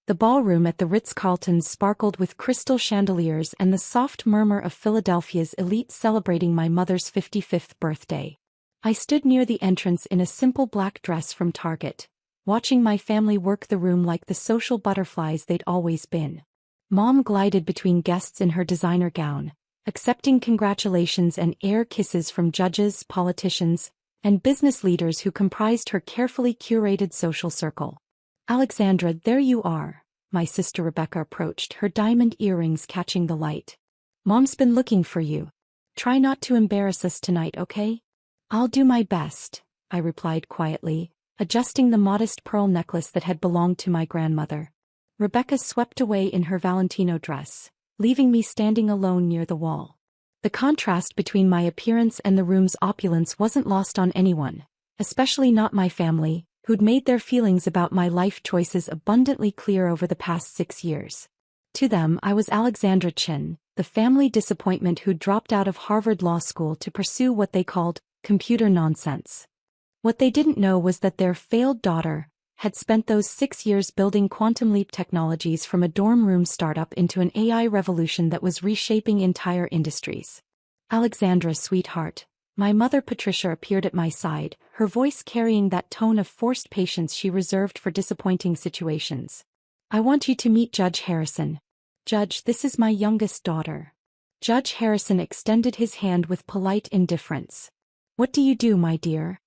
The ballroom at the Ritz-Carlton sparkled with crystal chandeliers and the soft murmur of Philadelphia's elite celebrating my mother's 55th birthday. I stood near the entrance in a simple black dress from Target, watching my family work the room like the social butterflies they'd always been. Mom glided between guests in her designer gown, accepting congratulations and air kisses from judges, politicians, and business leaders who comprised her carefully curated social circle. "Alexandra, there you are," my sister Rebecca approached, her diamond earrings catching the light. "Mom's been looking for you. Try not to embarrass us tonight, okay?" "I'll do my best," I replied quietly, adjusting the modest pearl necklace that had belonged to my grandmother. Rebecca swept away in her Valentino dress, leaving me standing alone near the wall. The contrast between my appearance and the room's opulence wasn't lost on anyone, especially not my family, who'd made their feelings about my life choices abundantly clear over the past 6 years. To them, I was Alexandra Chin, the family disappointment who'd dropped out of Harvard Law School to pursue what they called computer nonsense. What they didn't know was that their failed daughter had spent those 6 years building quantum leap technologies from a dorm room startup into an AI revolution that was reshaping entire industries. "Alexandra, sweetheart." My mother Patricia appeared at my side, her voice carrying that tone of forced patience she reserved for disappointing situations. "I want you to meet Judge Harrison." "Judge, this is my youngest daughter." Judge Harrison extended his hand with polite indifference. "What do you do, my dear?"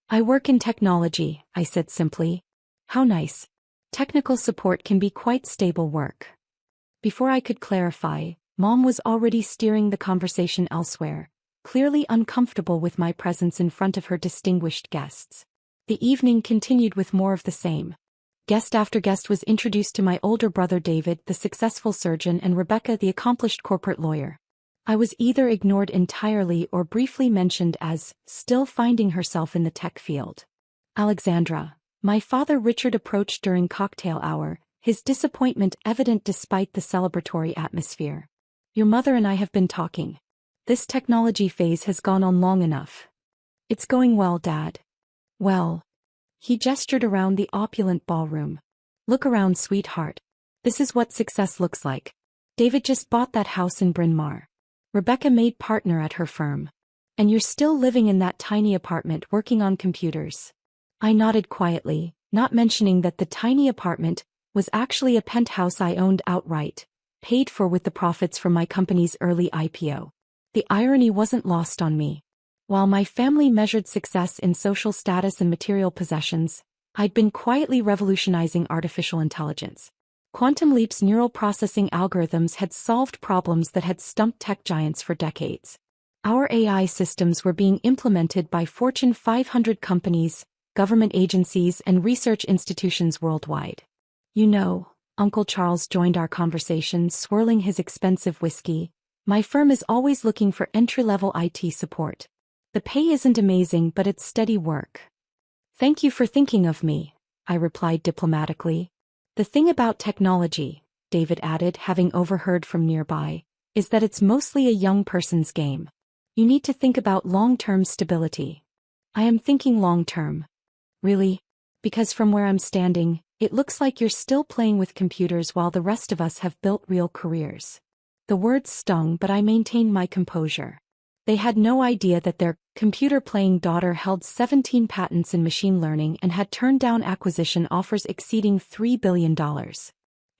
"I work in technology," I said simply. "How nice. Technical support can be quite stable work." Before I could clarify, Mom was already steering the conversation elsewhere, clearly uncomfortable with my presence in front of her distinguished guests. The evening continued with more of the same. Guest after guest was introduced to my older brother David, the successful surgeon, and Rebecca, the accomplished corporate lawyer. I was either ignored entirely or briefly mentioned as still finding herself in the tech field. "Alexandra," my father Richard approached during cocktail hour, his disappointment evident despite the celebratory atmosphere. "Your mother and I have been talking. This technology phase has gone on long enough." "It's going well, Dad." "Well." He gestured around the opulent ballroom. "Look around, sweetheart. This is what success looks like. David just bought that house in Bryn Mawr. Rebecca made partner at her firm. And you're still living in that tiny apartment working on computers." I nodded quietly, not mentioning that the tiny apartment was actually a penthouse I owned outright, paid for with the profits from my company's early IPO. The irony wasn't lost on me. While my family measured success in social status and material possessions, I'd been quietly revolutionizing artificial intelligence. Quantum Leap's neural processing algorithms had solved problems that had stumped tech giants for decades. Our AI systems were being implemented by Fortune 500 companies, government agencies, and research institutions worldwide. "You know," Uncle Charles joined our conversation, swirling his expensive whiskey, "my firm is always looking for entry-level IT support. The pay isn't amazing, but it's steady work." "Thank you for thinking of me," I replied diplomatically. "The thing about technology," David added, having overheard from nearby, "is that it's mostly a young person's game. You need to think about long-term stability." "I am thinking long-term." "Really? Because from where I'm standing, it looks like you're still playing with computers while the rest of us have built real careers." The words stung, but I maintained my composure. They had no idea that their computer-playing daughter held 17 patents in machine learning and had turned down acquisition offers exceeding $3 billion.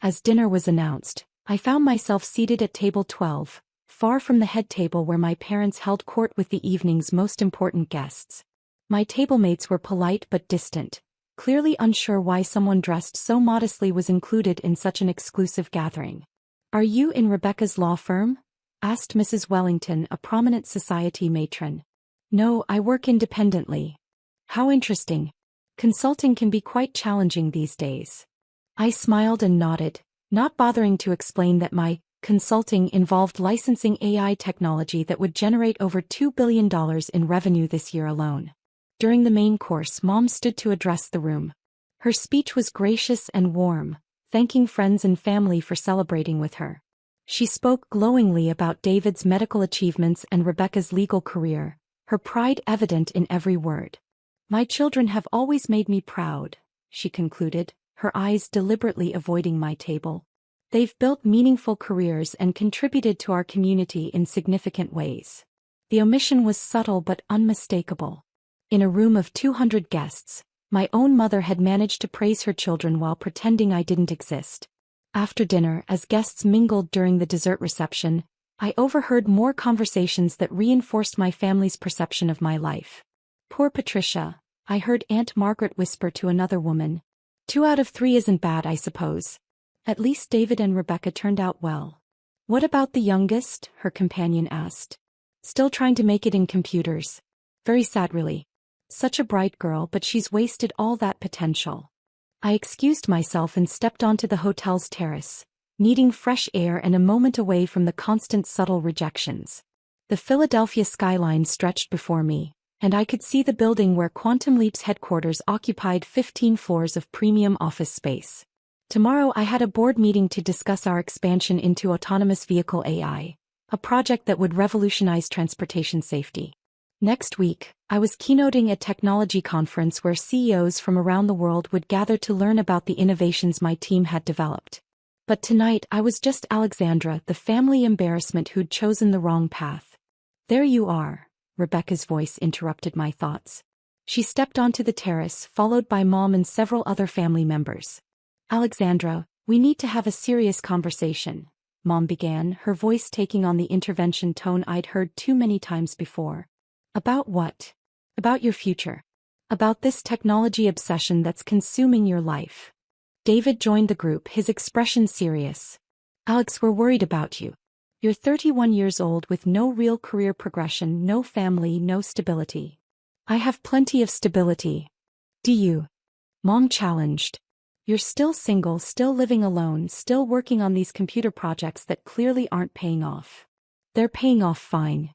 As dinner was announced, I found myself seated at table 12, far from the head table where my parents held court with the evening's most important guests. My tablemates were polite but distant, clearly unsure why someone dressed so modestly was included in such an exclusive gathering. "Are you in Rebecca's law firm?" asked Mrs. Wellington, a prominent society matron. "No, I work independently." "How interesting. Consulting can be quite challenging these days." I smiled and nodded, not bothering to explain that my consulting involved licensing AI technology that would generate over $2 billion in revenue this year alone. During the main course, Mom stood to address the room. Her speech was gracious and warm, thanking friends and family for celebrating with her. She spoke glowingly about David's medical achievements and Rebecca's legal career, her pride evident in every word. "My children have always made me proud," she concluded, her eyes deliberately avoiding my table. They've built meaningful careers and contributed to our community in significant ways. The omission was subtle but unmistakable. In a room of 200 guests, my own mother had managed to praise her children while pretending I didn't exist. After dinner, as guests mingled during the dessert reception, I overheard more conversations that reinforced my family's perception of my life. "Poor Patricia," I heard Aunt Margaret whisper to another woman. "2 out of 3 isn't bad, I suppose. At least David and Rebecca turned out well." "What about the youngest?" her companion asked. "Still trying to make it in computers. Very sad really. Such a bright girl, but she's wasted all that potential." I excused myself and stepped onto the hotel's terrace, needing fresh air and a moment away from the constant subtle rejections. The Philadelphia skyline stretched before me, and I could see the building where Quantum Leap's headquarters occupied 15 floors of premium office space. Tomorrow I had a board meeting to discuss our expansion into autonomous vehicle AI, a project that would revolutionize transportation safety. Next week, I was keynoting a technology conference where CEOs from around the world would gather to learn about the innovations my team had developed. But tonight I was just Alexandra, the family embarrassment who'd chosen the wrong path. "There you are," Rebecca's voice interrupted my thoughts. She stepped onto the terrace, followed by Mom and several other family members. "Alexandra, we need to have a serious conversation," Mom began, her voice taking on the intervention tone I'd heard too many times before. "About what?" "About your future. About this technology obsession that's consuming your life." David joined the group, his expression serious. "Alex, we're worried about you. You're 31 years old with no real career progression, no family, no stability." "I have plenty of stability." "Do you?" Mom challenged. "You're still single, still living alone, still working on these computer projects that clearly aren't paying off." "They're paying off fine."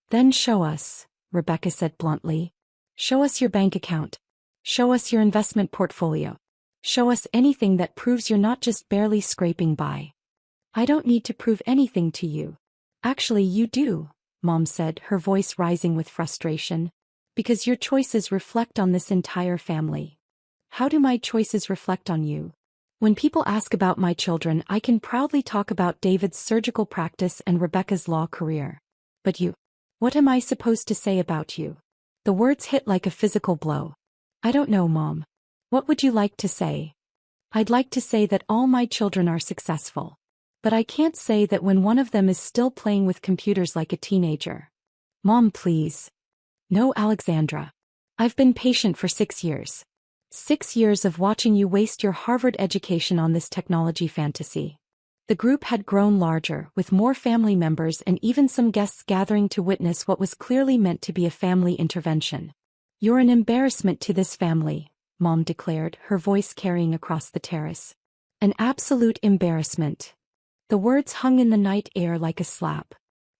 "Then show us," Rebecca said bluntly. "Show us your bank account. Show us your investment portfolio. Show us anything that proves you're not just barely scraping by." "I don't need to prove anything to you." "Actually, you do," Mom said, her voice rising with frustration. "Because your choices reflect on this entire family." "How do my choices reflect on you?" "When people ask about my children, I can proudly talk about David's surgical practice and Rebecca's law career. But you? What am I supposed to say about you?" The words hit like a physical blow. "I don't know, Mom. What would you like to say?" "I'd like to say that all my children are successful. But I can't say that when one of them is still playing with computers like a teenager." "Mom, please." "No, Alexandra. I've been patient for 6 years. 6 years of watching you waste your Harvard education on this technology fantasy." The group had grown larger, with more family members and even some guests gathering to witness what was clearly meant to be a family intervention. "You're an embarrassment to this family," Mom declared, her voice carrying across the terrace. "An absolute embarrassment." The words hung in the night air like a slap.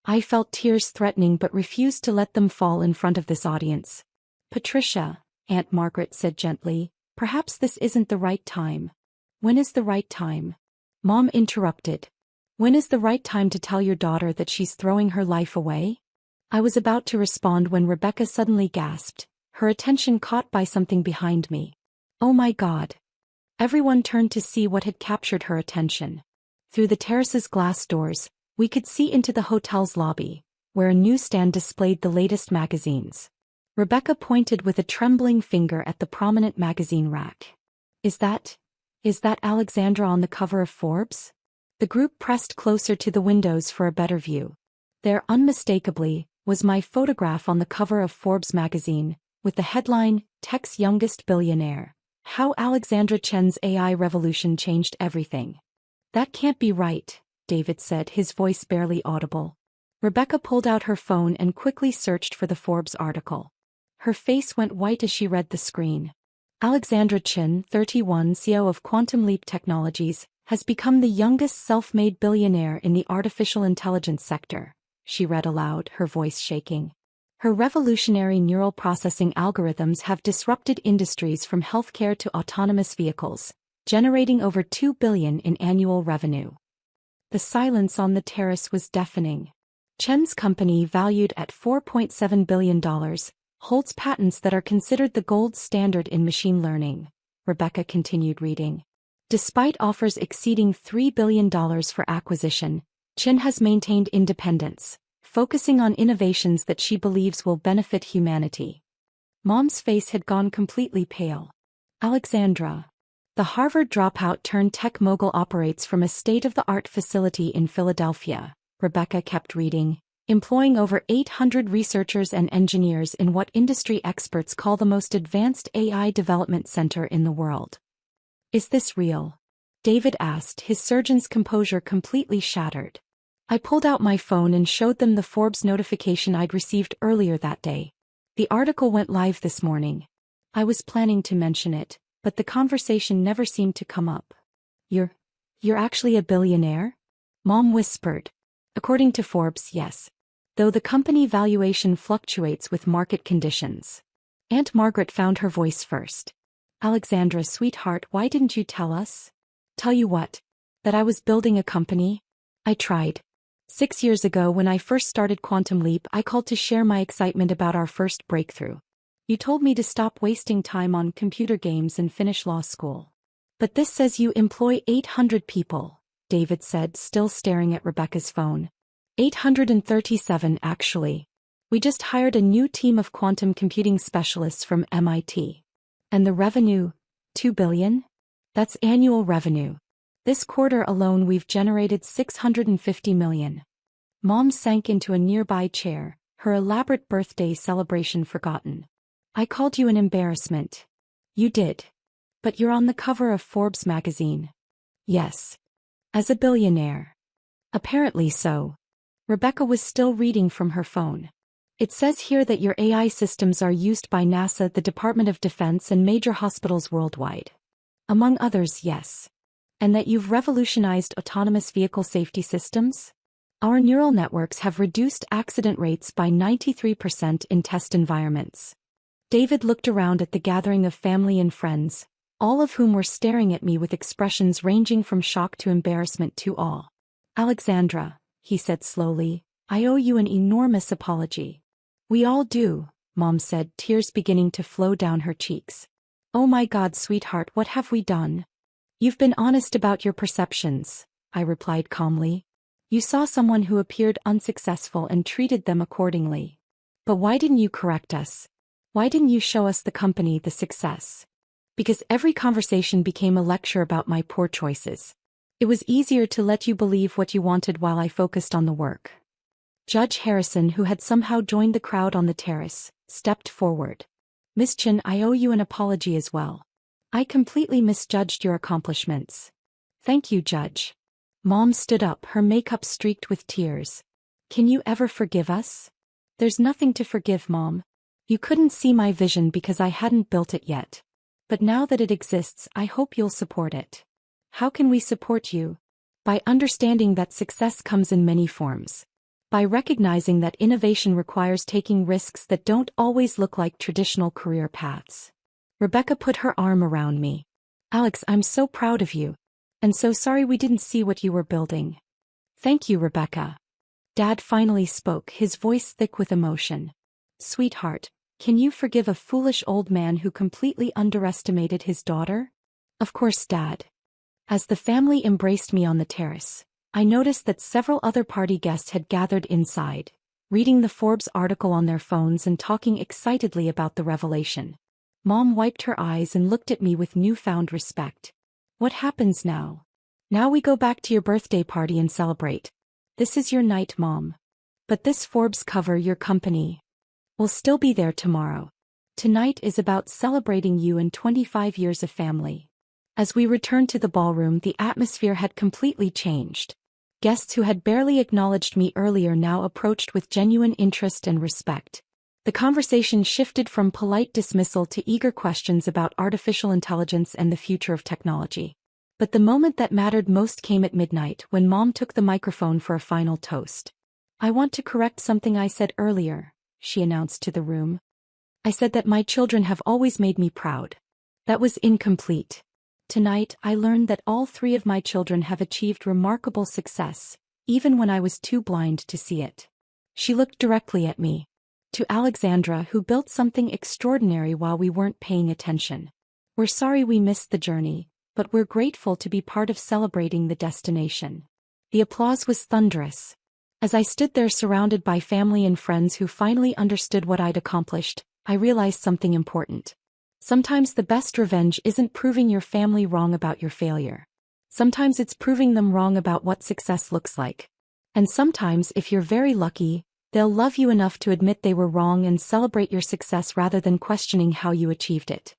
I felt tears threatening but refused to let them fall in front of this audience. "Patricia," Aunt Margaret said gently, "perhaps this isn't the right time." "When is the right time?" Mom interrupted. "When is the right time to tell your daughter that she's throwing her life away?" I was about to respond when Rebecca suddenly gasped, her attention caught by something behind me. "Oh my God." Everyone turned to see what had captured her attention. Through the terrace's glass doors, we could see into the hotel's lobby, where a newsstand displayed the latest magazines. Rebecca pointed with a trembling finger at the prominent magazine rack. Is that Alexandra on the cover of Forbes?" The group pressed closer to the windows for a better view. There, unmistakably, was my photograph on the cover of Forbes magazine, with the headline, "Tech's Youngest Billionaire. How Alexandra Chen's AI Revolution Changed Everything." "That can't be right," David said, his voice barely audible. Rebecca pulled out her phone and quickly searched for the Forbes article. Her face went white as she read the screen. "Alexandra Chen, 31, CEO of Quantum Leap Technologies, has become the youngest self-made billionaire in the artificial intelligence sector," she read aloud, her voice shaking. "Her revolutionary neural processing algorithms have disrupted industries from healthcare to autonomous vehicles, generating over $2 billion in annual revenue." The silence on the terrace was deafening. Chen's company, valued at $4.7 billion, holds patents that are considered the gold standard in machine learning. Rebecca continued reading. Despite offers exceeding $3 billion for acquisition, Chin has maintained independence, focusing on innovations that she believes will benefit humanity. Mom's face had gone completely pale. Alexandra. The Harvard dropout turned tech mogul operates from a state-of-the-art facility in Philadelphia, Rebecca kept reading, employing over 800 researchers and engineers in what industry experts call the most advanced AI development center in the world. Is this real? David asked, his surgeon's composure completely shattered. I pulled out my phone and showed them the Forbes notification I'd received earlier that day. The article went live this morning. I was planning to mention it, but the conversation never seemed to come up. You're actually a billionaire? Mom whispered. According to Forbes, yes. Though the company valuation fluctuates with market conditions. Aunt Margaret found her voice first. Alexandra, sweetheart, why didn't you tell us? Tell you what? That I was building a company? I tried. 6 years ago when I first started Quantum Leap, I called to share my excitement about our first breakthrough. You told me to stop wasting time on computer games and finish law school. But this says you employ 800 people, David said, still staring at Rebecca's phone. 837 actually. We just hired a new team of quantum computing specialists from MIT. And the revenue? $2 billion? That's annual revenue. This quarter alone we've generated $650 million. Mom sank into a nearby chair, her elaborate birthday celebration forgotten. I called you an embarrassment. You did. But you're on the cover of Forbes magazine. Yes. As a billionaire. Apparently so. Rebecca was still reading from her phone. It says here that your AI systems are used by NASA, the Department of Defense, and major hospitals worldwide. Among others, yes. And that you've revolutionized autonomous vehicle safety systems? Our neural networks have reduced accident rates by 93% in test environments. David looked around at the gathering of family and friends, all of whom were staring at me with expressions ranging from shock to embarrassment to awe. Alexandra, he said slowly, I owe you an enormous apology. We all do, Mom said, tears beginning to flow down her cheeks. Oh my God, sweetheart, what have we done? You've been honest about your perceptions, I replied calmly. You saw someone who appeared unsuccessful and treated them accordingly. But why didn't you correct us? Why didn't you show us the company, the success? Because every conversation became a lecture about my poor choices. It was easier to let you believe what you wanted while I focused on the work. Judge Harrison, who had somehow joined the crowd on the terrace, stepped forward. Miss Chin, I owe you an apology as well. I completely misjudged your accomplishments. Thank you, Judge. Mom stood up, her makeup streaked with tears. Can you ever forgive us? There's nothing to forgive, Mom. You couldn't see my vision because I hadn't built it yet. But now that it exists, I hope you'll support it. How can we support you? By understanding that success comes in many forms. By recognizing that innovation requires taking risks that don't always look like traditional career paths. Rebecca put her arm around me. Alex, I'm so proud of you. And so sorry we didn't see what you were building. Thank you, Rebecca. Dad finally spoke, his voice thick with emotion. Sweetheart, can you forgive a foolish old man who completely underestimated his daughter? Of course, Dad. As the family embraced me on the terrace, I noticed that several other party guests had gathered inside, reading the Forbes article on their phones and talking excitedly about the revelation. Mom wiped her eyes and looked at me with newfound respect. What happens now? Now we go back to your birthday party and celebrate. This is your night, Mom. But this Forbes cover, your company, will still be there tomorrow. Tonight is about celebrating you and 25 years of family. As we returned to the ballroom, the atmosphere had completely changed. Guests who had barely acknowledged me earlier now approached with genuine interest and respect. The conversation shifted from polite dismissal to eager questions about artificial intelligence and the future of technology. But the moment that mattered most came at midnight when Mom took the microphone for a final toast. I want to correct something I said earlier, she announced to the room. I said that my children have always made me proud. That was incomplete. Tonight, I learned that all 3 of my children have achieved remarkable success, even when I was too blind to see it. She looked directly at me. To Alexandra, who built something extraordinary while we weren't paying attention. We're sorry we missed the journey, but we're grateful to be part of celebrating the destination. The applause was thunderous. As I stood there surrounded by family and friends who finally understood what I'd accomplished, I realized something important. Sometimes the best revenge isn't proving your family wrong about your failure. Sometimes it's proving them wrong about what success looks like. And sometimes, if you're very lucky, they'll love you enough to admit they were wrong and celebrate your success rather than questioning how you achieved it.